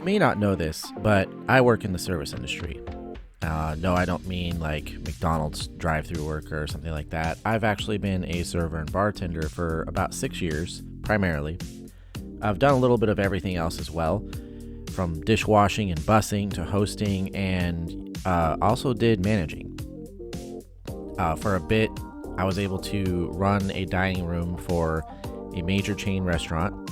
may not know this, but I work in the service industry. No, I don't mean like McDonald's drive-through worker or something like that. I've actually been a server and bartender for about 6 years, primarily. I've done a little bit of everything else as well, from dishwashing and busing to hosting, and also did managing. For a bit, I was able to run a dining room for a major chain restaurant,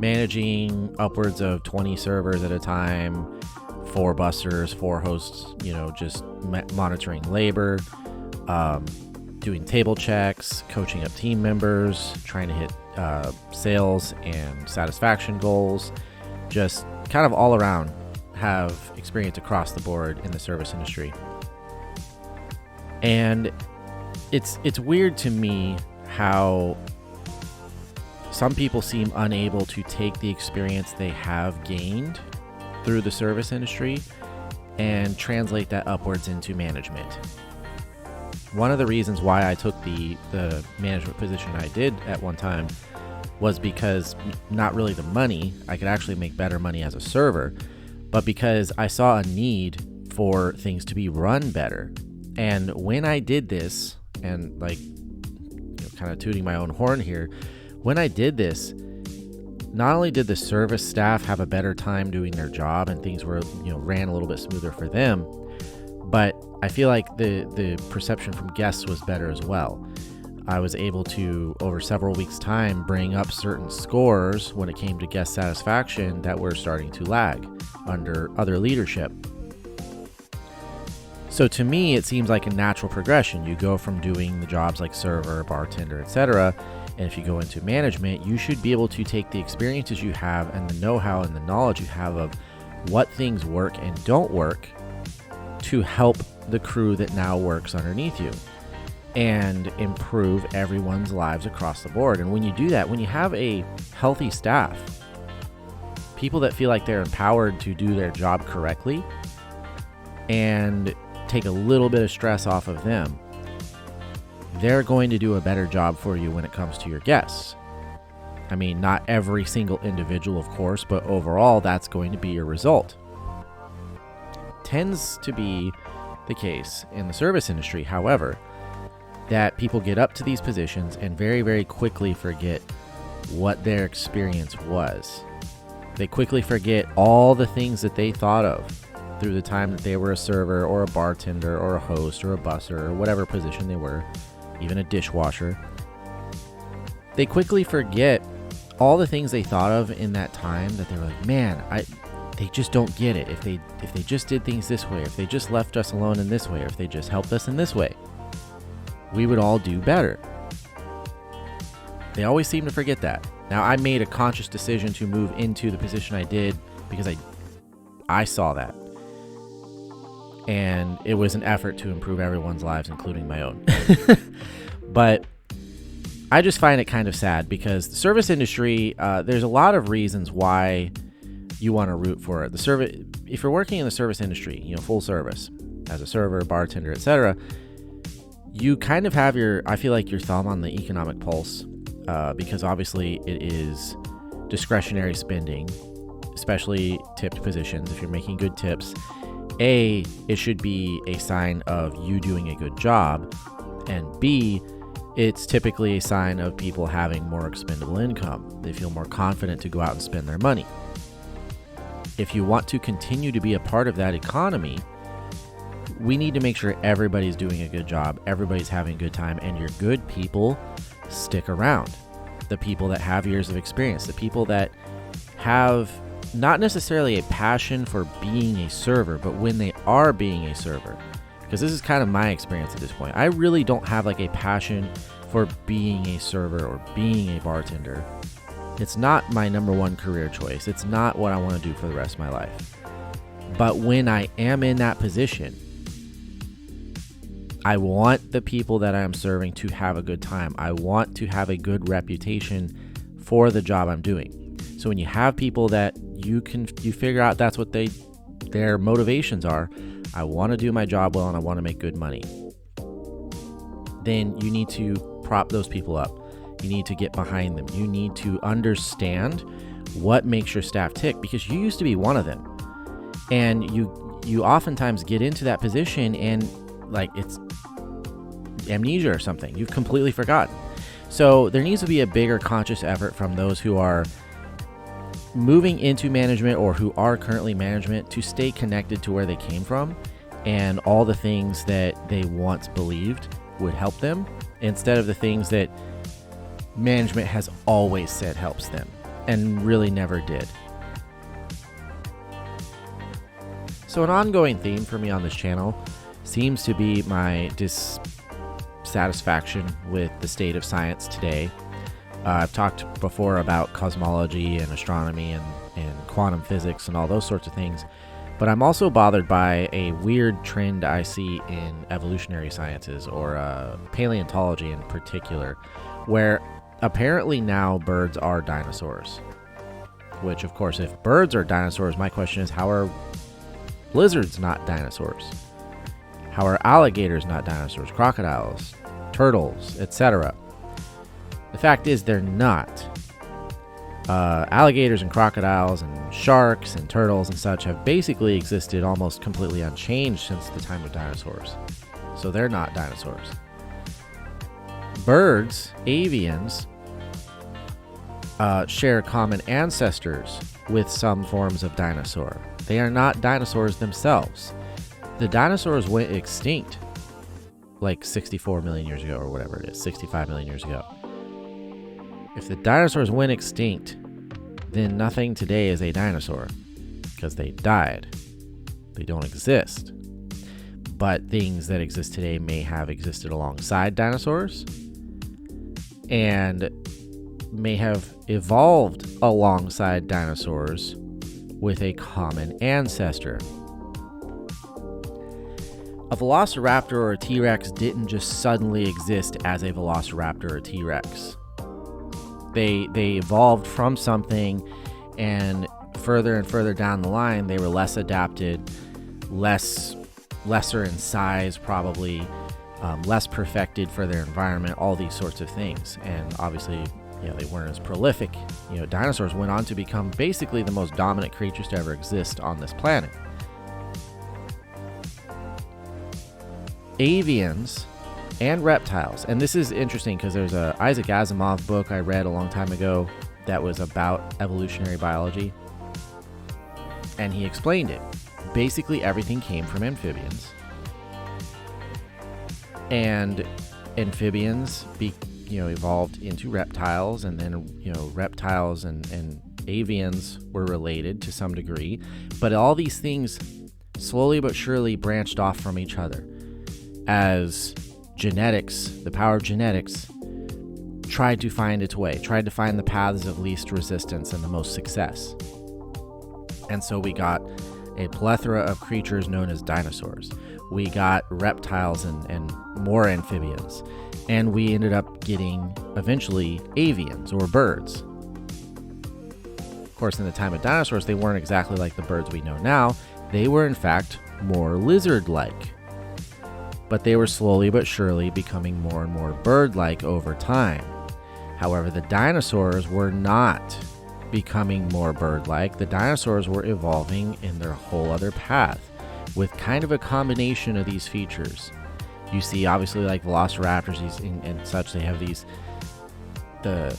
managing upwards of 20 servers at a time, 4 bussers, 4 hosts, just monitoring labor, doing table checks, coaching up team members, trying to hit sales and satisfaction goals, just kind of all around have experience across the board in the service industry. And it's weird to me how some people seem unable to take the experience they have gained through the service industry and translate that upwards into management. One of the reasons why I took the management position I did at one time was because not really the money, I could actually make better money as a server, but because I saw a need for things to be run better. And when I did this, and kind of tooting my own horn here, when I did this, not only did the service staff have a better time doing their job and things were, ran a little bit smoother for them, but I feel like the perception from guests was better as well. I was able to, over several weeks' time, bring up certain scores when it came to guest satisfaction that were starting to lag under other leadership. So to me, it seems like a natural progression. You go from doing the jobs like server, bartender, etc., and if you go into management, you should be able to take the experiences you have and the know-how and the knowledge you have of what things work and don't work to help the crew that now works underneath you and improve everyone's lives across the board. And when you do that, when you have a healthy staff, people that feel like they're empowered to do their job correctly and take a little bit of stress off of them, they're going to do a better job for you when it comes to your guests. I mean, not every single individual, of course, but overall, that's going to be your result. Tends to be the case in the service industry, however, that people get up to these positions and very, very quickly forget what their experience was. They quickly forget all the things that they thought of through the time that they were a server or a bartender or a host or a busser or whatever position they were, even a dishwasher. They quickly forget all the things they thought of in that time that they were like, man, they just don't get it. If they just did things this way, if they just left us alone in this way, or if they just helped us in this way, we would all do better. They always seem to forget that. Now, I made a conscious decision to move into the position I did because I saw that. And it was an effort to improve everyone's lives, including my own. But I just find it kind of sad because the service industry, there's a lot of reasons why you want to root for it. If you're working in the service industry, full service, as a server, bartender, etc., you kind of have I feel like your thumb on the economic pulse, because obviously it is discretionary spending, especially tipped positions. If you're making good tips, A, it should be a sign of you doing a good job, and B, it's typically a sign of people having more expendable income. They feel more confident to go out and spend their money. If you want to continue to be a part of that economy, we need to make sure everybody's doing a good job, everybody's having a good time, and your good people stick around. The people that have years of experience, the people that have not necessarily a passion for being a server, but when they are being a server, because this is kind of my experience at this point. I really don't have like a passion for being a server or being a bartender. It's not my number one career choice. It's not what I want to do for the rest of my life. But when I am in that position, I want the people that I am serving to have a good time. I want to have a good reputation for the job I'm doing. So when you have people that you figure out that's what their motivations are, I want to do my job well and I want to make good money, then you need to prop those people up. You need to get behind them. You need to understand what makes your staff tick, because you used to be one of them. And you oftentimes get into that position and like it's amnesia or something. You've completely forgotten. So there needs to be a bigger conscious effort from those who are moving into management or who are currently management to stay connected to where they came from and all the things that they once believed would help them, instead of the things that management has always said helps them and really never did. So an ongoing theme for me on this channel seems to be my dissatisfaction with the state of science today. I've talked before about cosmology and astronomy and quantum physics and all those sorts of things, but I'm also bothered by a weird trend I see in evolutionary sciences, or paleontology in particular, where apparently now birds are dinosaurs. Which, of course, if birds are dinosaurs, my question is, how are lizards not dinosaurs? How are alligators not dinosaurs? Crocodiles, turtles, etc.? The fact is, they're not. Alligators and crocodiles and sharks and turtles and such have basically existed almost completely unchanged since the time of dinosaurs. So they're not dinosaurs. Birds, avians, share common ancestors with some forms of dinosaur. They are not dinosaurs themselves. The dinosaurs went extinct like 64 million years ago, or whatever it is, 65 million years ago. If the dinosaurs went extinct, then nothing today is a dinosaur, because they died. They don't exist. But things that exist today may have existed alongside dinosaurs and may have evolved alongside dinosaurs with a common ancestor. A velociraptor or a T-Rex didn't just suddenly exist as a velociraptor or T-Rex. They evolved from something, and further down the line, they were less adapted, lesser in size, probably less perfected for their environment, all these sorts of things. And obviously, they weren't as prolific. Dinosaurs went on to become basically the most dominant creatures to ever exist on this planet. Avians and reptiles, and this is interesting because there's a Isaac Asimov book I read a long time ago that was about evolutionary biology, and he explained it. Basically, everything came from amphibians, and amphibians evolved into reptiles, and then reptiles and avians were related to some degree, but all these things slowly but surely branched off from each other as genetics, the power of genetics, tried to find its way, tried to find the paths of least resistance and the most success. And so we got a plethora of creatures known as dinosaurs. We got reptiles and more amphibians. And we ended up getting, eventually, avians, or birds. Of course, in the time of dinosaurs, they weren't exactly like the birds we know now. They were, in fact, more lizard-like. But they were slowly but surely becoming more and more bird-like over time. However, the dinosaurs were not becoming more bird-like. The dinosaurs were evolving in their whole other path, with kind of a combination of these features. You see, obviously, like velociraptors and such, they have these the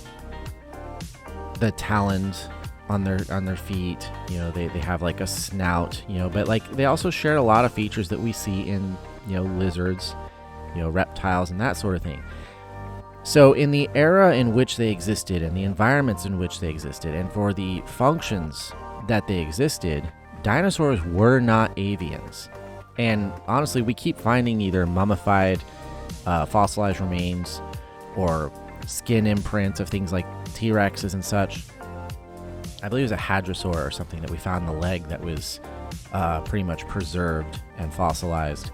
talons on their feet. They have like a snout. But like they also share a lot of features that we see in lizards, reptiles, and that sort of thing. So in the era in which they existed, and the environments in which they existed, and for the functions that they existed, dinosaurs were not avians. And honestly, we keep finding either mummified, fossilized remains, or skin imprints of things like T-Rexes and such. I believe it was a hadrosaur or something that we found in the leg that was pretty much preserved and fossilized.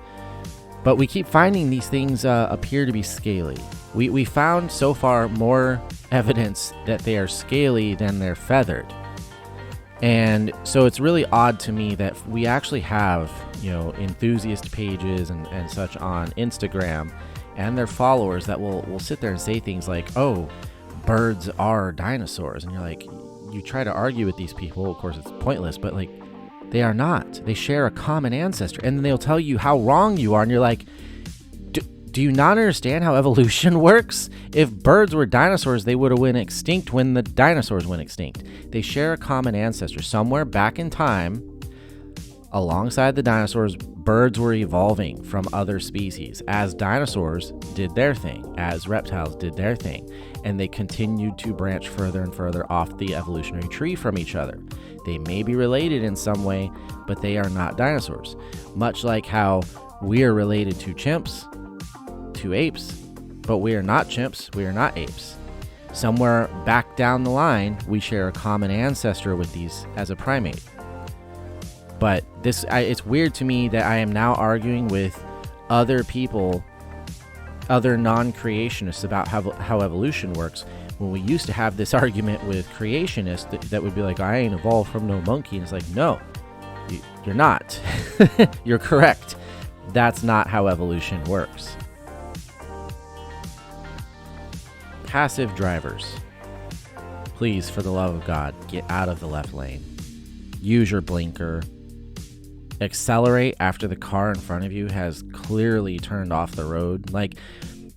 But we keep finding these things appear to be scaly. We found so far more evidence that they are scaly than they're feathered. And so it's really odd to me that we actually have, enthusiast pages and such on Instagram and their followers that will sit there and say things like, oh, birds are dinosaurs. And you're like, you try to argue with these people. Of course, it's pointless, but like, they are not. They share a common ancestor. And then they'll tell you how wrong you are. And you're like, do you not understand how evolution works? If birds were dinosaurs, they would have went extinct when the dinosaurs went extinct. They share a common ancestor. Somewhere back in time, alongside the dinosaurs, birds were evolving from other species as dinosaurs did their thing, as reptiles did their thing, and they continued to branch further and further off the evolutionary tree from each other. They may be related in some way, but they are not dinosaurs. Much like how we are related to chimps, to apes, but we are not chimps, we are not apes. Somewhere back down the line, we share a common ancestor with these as a primate. But it's weird to me that I am now arguing with other people, other non-creationists about how evolution works, when we used to have this argument with creationists that would be like, I ain't evolved from no monkey. And it's like, no, you're not. You're correct. That's not how evolution works. Passive drivers. Please, for the love of God, get out of the left lane. Use your blinker. Accelerate after the car in front of you has clearly turned off the road. Like,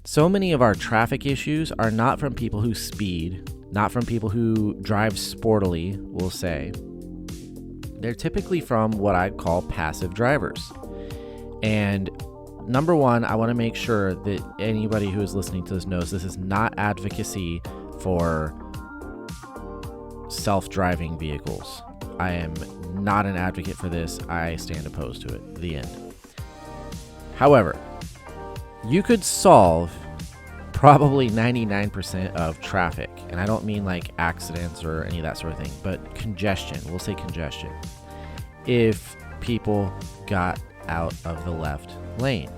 so many of our traffic issues are not from people who speed, not from people who drive sportily, we'll say. They're typically from what I'd call passive drivers. And number one, I want to make sure that anybody who is listening to this knows this is not advocacy for self-driving vehicles. I am not an advocate for this. I stand opposed to it. The end. However, you could solve probably 99% of traffic. And I don't mean like accidents or any of that sort of thing, but congestion. We'll say congestion. If people got out of the left lane.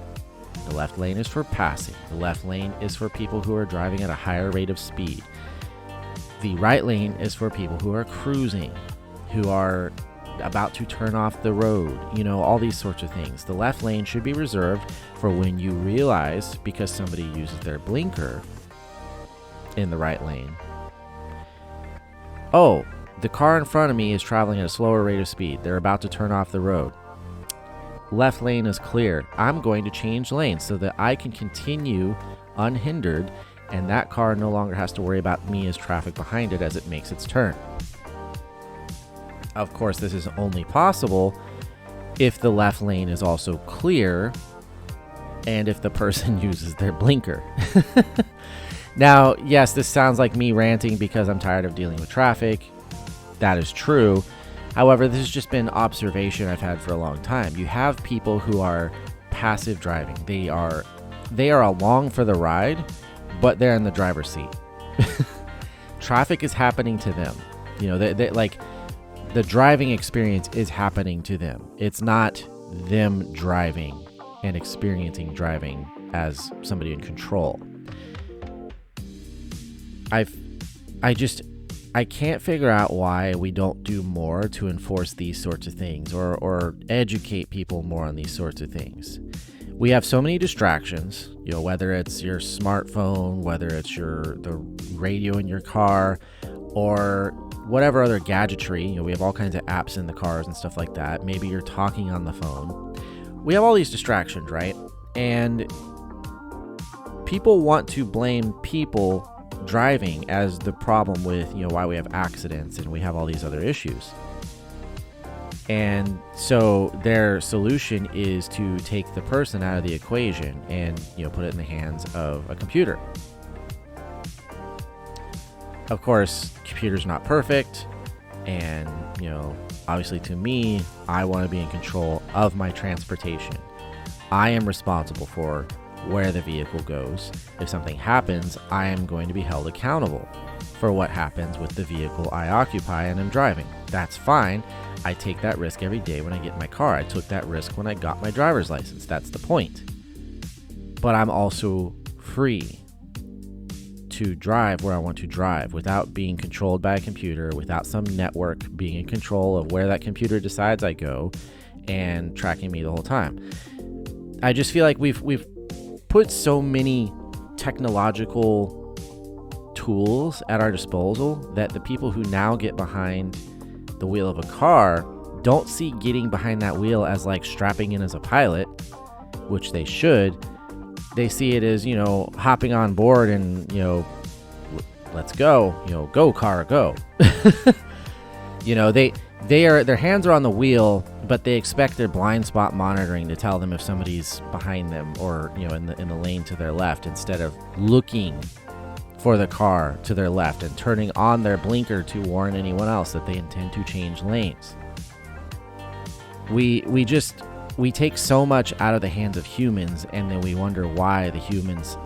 The left lane is for passing. The left lane is for people who are driving at a higher rate of speed. The right lane is for people who are cruising, who are about to turn off the road, all these sorts of things. The left lane should be reserved for when you realize, because somebody uses their blinker in the right lane, oh, the car in front of me is traveling at a slower rate of speed. They're about to turn off the road. Left lane is clear. I'm going to change lanes so that I can continue unhindered, and that car no longer has to worry about me as traffic behind it as it makes its turn. Of course, this is only possible if the left lane is also clear and if the person uses their blinker. Now, yes, this sounds like me ranting because I'm tired of dealing with traffic. That is true. However, this has just been observation I've had for a long time. You have people who are passive driving. They are along for the ride, but they're in the driver's seat. Traffic is happening to them. They like the driving experience is happening to them. It's not them driving and experiencing driving as somebody in control. I can't figure out why we don't do more to enforce these sorts of things or educate people more on these sorts of things. We have so many distractions, whether it's your smartphone, whether it's the radio in your car, or whatever other gadgetry. We have all kinds of apps in the cars and stuff like that. Maybe you're talking on the phone. We have all these distractions, right? And people want to blame people driving as the problem with why we have accidents and we have all these other issues. And so their solution is to take the person out of the equation and put it in the hands of a computer. Of course, computer's not perfect, and obviously to me, I want to be in control of my transportation. I am responsible for where the vehicle goes. If something happens, I am going to be held accountable for what happens with the vehicle I occupy and am driving. That's fine. I take that risk every day when I get in my car. I took that risk when I got my driver's license. That's the point. But I'm also free to drive where I want to drive without being controlled by a computer, without some network being in control of where that computer decides I go and tracking me the whole time. I just feel like we've put so many technological tools at our disposal that the people who now get behind the wheel of a car don't see getting behind that wheel as like strapping in as a pilot, which they should. They see it as, hopping on board and, let's go, go car, go. Their hands are on the wheel, but they expect their blind spot monitoring to tell them if somebody's behind them or, in the lane to their left, instead of looking for the car to their left and turning on their blinker to warn anyone else that they intend to change lanes. We take so much out of the hands of humans, and then we wonder why the humans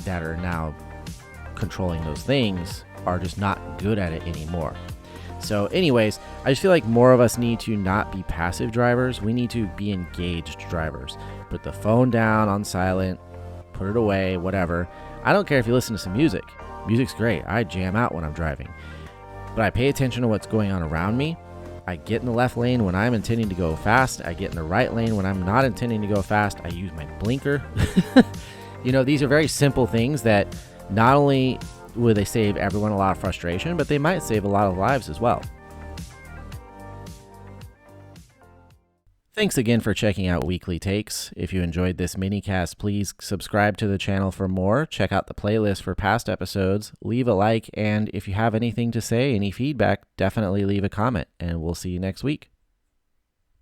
that are now controlling those things are just not good at it anymore. So anyways, I just feel like more of us need to not be passive drivers. We need to be engaged drivers. Put the phone down on silent, put it away, whatever. I don't care if you listen to some music. Music's great. I jam out when I'm driving. But I pay attention to what's going on around me. I get in the left lane when I'm intending to go fast. I get in the right lane when I'm not intending to go fast. I use my blinker. These are very simple things that not only will they save everyone a lot of frustration, but they might save a lot of lives as well. Thanks again for checking out Weekly Takes. If you enjoyed this minicast, please subscribe to the channel for more. Check out the playlist for past episodes. Leave a like, and if you have anything to say, any feedback, definitely leave a comment, and we'll see you next week.